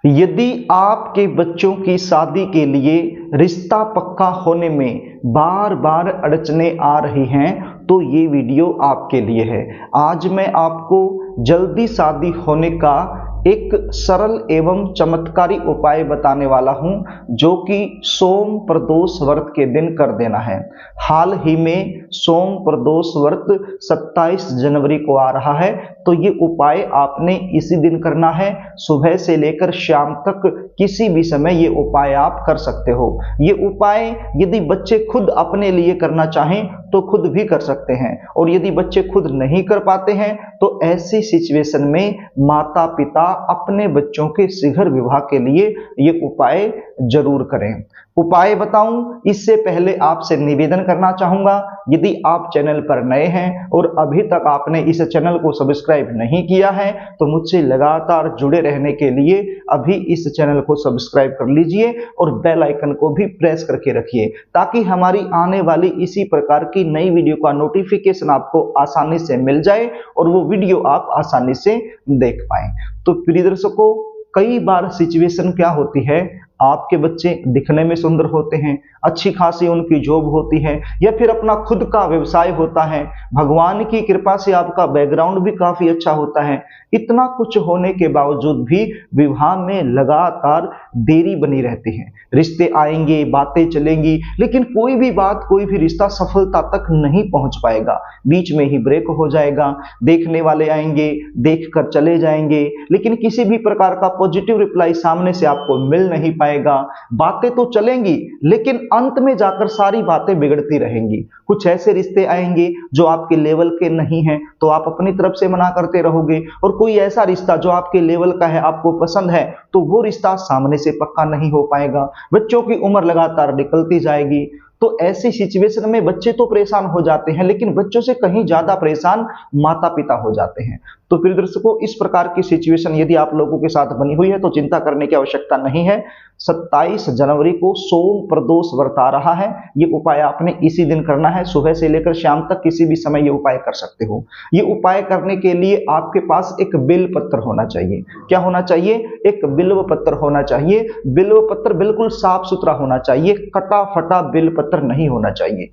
यदि आपके बच्चों की शादी के लिए रिश्ता पक्का होने में बार बार अड़चने आ रही हैं तो ये वीडियो आपके लिए है। आज मैं आपको जल्दी शादी होने का एक सरल एवं चमत्कारी उपाय बताने वाला हूं जो कि सोम प्रदोष व्रत के दिन कर देना है। हाल ही में सोम प्रदोष व्रत 27 जनवरी को आ रहा है, तो ये उपाय आपने इसी दिन करना है। सुबह से लेकर शाम तक किसी भी समय ये उपाय आप कर सकते हो। ये उपाय यदि बच्चे खुद अपने लिए करना चाहें तो खुद भी कर सकते हैं, और यदि बच्चे खुद नहीं कर पाते हैं तो ऐसी सिचुएशन में माता पिता अपने बच्चों के शीघ्र विवाह के लिए ये उपाय जरूर करें। उपाय बताऊं इससे पहले आपसे निवेदन करना चाहूंगा, यदि आप चैनल पर नए हैं और अभी तक आपने इस चैनल को सब्सक्राइब नहीं किया है तो मुझसे लगातार जुड़े रहने के लिए अभी इस चैनल को सब्सक्राइब कर लीजिए और बेल आइकन को भी प्रेस करके रखिए, ताकि हमारी आने वाली इसी प्रकार की नई वीडियो का नोटिफिकेशन आपको आसानी से मिल जाए और वो वीडियो आप आसानी से देख पाएं। तो प्रिय दर्शकों, कई बार सिचुएशन क्या होती है, आपके बच्चे दिखने में सुंदर होते हैं, अच्छी खासी उनकी जॉब होती है या फिर अपना खुद का व्यवसाय होता है, भगवान की कृपा से आपका बैकग्राउंड भी काफी अच्छा होता है। इतना कुछ होने के बावजूद भी विवाह में लगातार देरी बनी रहती है। रिश्ते आएंगे, बातें चलेंगी, लेकिन कोई भी बात, कोई भी रिश्ता सफलता तक नहीं पहुंच पाएगा। बीच में ही ब्रेक हो जाएगा, देखने वाले आएंगे, देखकर चले जाएंगे, लेकिन किसी भी प्रकार का पॉजिटिव रिप्लाई सामने से आपको मिल नहीं पाएगा। बातें तो चलेंगी लेकिन अंत में जाकर सारी बातें बिगड़ती रहेंगी। कुछ ऐसे रिश्ते आएंगे जो आपके लेवल के नहीं हैं तो आप अपनी तरफ से मना करते रहोगे, और कोई ऐसा रिश्ता जो आपके लेवल का है, आपको पसंद है, तो वो रिश्ता सामने से पक्का नहीं हो पाएगा। बच्चों की उम्र लगातार निकलती जाएगी, तो ऐसी सिचुएशन में बच्चे तो परेशान हो जाते हैं, लेकिन बच्चों से कहीं ज्यादा परेशान माता पिता हो जाते हैं। तो प्रिय दर्शकों, इस प्रकार की सिचुएशन यदि आप लोगों के साथ बनी हुई है तो चिंता करने की आवश्यकता नहीं है। 27 जनवरी को सोम प्रदोष व्रत आ रहा है। ये उपाय आपने इसी दिन करना है। सुबह से लेकर शाम तक किसी भी समय ये उपाय कर सकते हो। ये उपाय करने के लिए आपके पास एक बिल्व पत्र होना चाहिए। क्या होना चाहिए? एक बिल्व पत्र होना चाहिए। बिल्व पत्र बिल्कुल साफ सुथरा होना चाहिए, कटा फटा बिल्व पत्र नहीं होना चाहिए।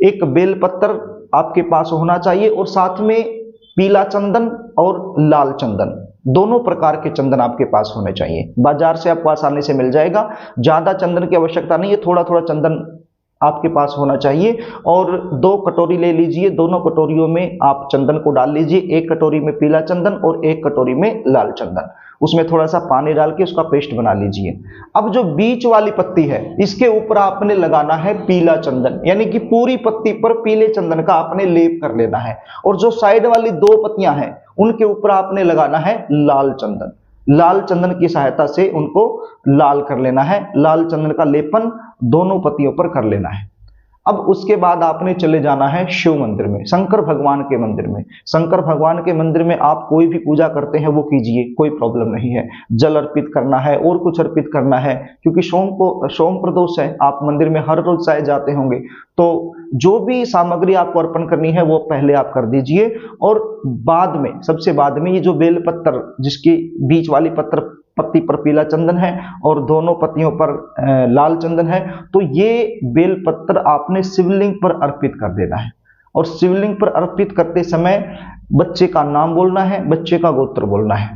एक बेल पत्र आपके पास होना चाहिए और साथ में पीला चंदन और लाल चंदन, दोनों प्रकार के चंदन आपके पास होने चाहिए। बाजार से आपको आसानी से मिल जाएगा। ज्यादा चंदन की आवश्यकता नहीं है, थोड़ा थोड़ा चंदन आपके पास होना चाहिए। और 2 कटोरी ले लीजिए, दोनों कटोरियों में आप चंदन को डाल लीजिए। एक कटोरी में पीला चंदन और एक कटोरी में लाल चंदन, उसमें थोड़ा सा पानी डाल के उसका पेस्ट बना लीजिए। अब जो बीच वाली पत्ती है इसके ऊपर आपने लगाना है पीला चंदन, यानी कि पूरी पत्ती पर पीले चंदन का आपने लेप कर लेना है। और जो साइड वाली 2 पत्तियां हैं उनके ऊपर आपने लगाना है लाल चंदन। लाल चंदन की सहायता से उनको लाल कर लेना है। लाल चंदन का लेपन दोनों पत्तियों पर कर लेना है। अब उसके बाद आपने चले जाना है शिव मंदिर में, शंकर भगवान के मंदिर में। शंकर भगवान के मंदिर में आप कोई भी पूजा करते हैं वो कीजिए, कोई प्रॉब्लम नहीं है। जल अर्पित करना है और कुछ अर्पित करना है, क्योंकि सोम प्रदोष है, आप मंदिर में हर रोज शायद जाते होंगे, तो जो भी सामग्री आपको अर्पण करनी है वो पहले आप कर दीजिए। और बाद में, सबसे बाद में, ये जो बेल पत्र जिसकी बीच वाली पत्ती पर पीला चंदन है और दोनों पत्तियों पर लाल चंदन है, तो ये बेल पत्र आपने शिवलिंग पर अर्पित कर देना है। और शिवलिंग पर अर्पित करते समय बच्चे का नाम बोलना है, बच्चे का गोत्र बोलना है।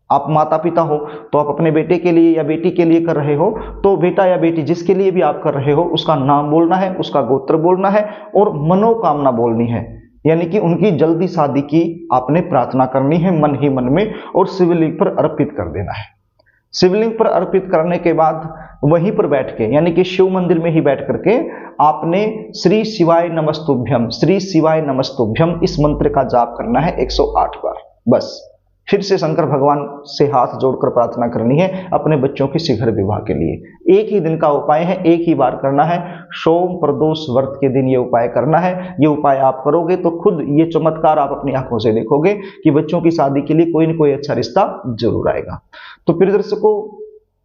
आप माता पिता हो तो आप अपने बेटे के लिए या बेटी के लिए कर रहे हो तो बेटा या बेटी जिसके लिए भी आप कर रहे हो उसका नाम बोलना है, उसका गोत्र बोलना है और मनोकामना बोलनी है, यानी कि उनकी जल्दी शादी की आपने प्रार्थना करनी है मन ही मन में, और शिवलिंग पर अर्पित कर देना है। शिवलिंग पर अर्पित करने के बाद वहीं पर बैठ के, यानी कि शिव मंदिर में ही बैठ करके आपने श्री शिवाय नमस्तुभ्यम, श्री शिवाय नमस्तुभ्यम इस मंत्र का जाप करना है 108 बार। बस फिर से शंकर भगवान से हाथ जोड़कर प्रार्थना करनी है अपने बच्चों के शीघ्र विवाह के लिए। एक ही दिन का उपाय है, एक ही बार करना है। सोम प्रदोष व्रत के दिन ये उपाय करना है। ये उपाय आप करोगे तो खुद ये चमत्कार आप अपनी आंखों से देखोगे कि बच्चों की शादी के लिए कोई न कोई अच्छा रिश्ता जरूर आएगा। तो प्रिय दर्शकों,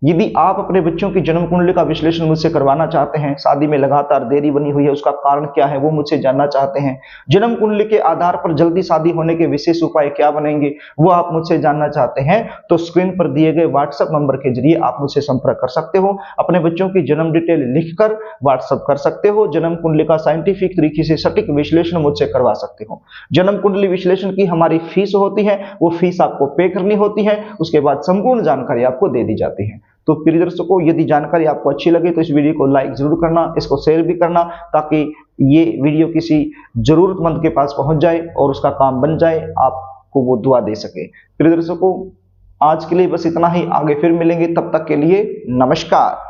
यदि आप अपने बच्चों की जन्म कुंडली का विश्लेषण मुझसे करवाना चाहते हैं, शादी में लगातार देरी बनी हुई है, उसका कारण क्या है वो मुझसे जानना चाहते हैं, जन्म कुंडली के आधार पर जल्दी शादी होने के विशेष उपाय क्या बनेंगे वो आप मुझसे जानना चाहते हैं, तो स्क्रीन पर दिए गए व्हाट्सएप नंबर के जरिए आप मुझसे संपर्क कर सकते हो। अपने बच्चों की जन्म डिटेल लिखकर व्हाट्सएप कर सकते हो। जन्म कुंडली का साइंटिफिक तरीके से सटीक विश्लेषण मुझसे करवा सकते हो। जन्म कुंडली विश्लेषण की हमारी फीस होती है, वो फीस आपको पे करनी होती है, उसके बाद संपूर्ण जानकारी आपको दे दी जाती है। तो प्रिय दर्शकों, यदि जानकारी आपको अच्छी लगे तो इस वीडियो को लाइक जरूर करना, इसको शेयर भी करना, ताकि ये वीडियो किसी जरूरतमंद के पास पहुंच जाए और उसका काम बन जाए, आपको वो दुआ दे सके। प्रिय दर्शकों, आज के लिए बस इतना ही, आगे फिर मिलेंगे, तब तक के लिए नमस्कार।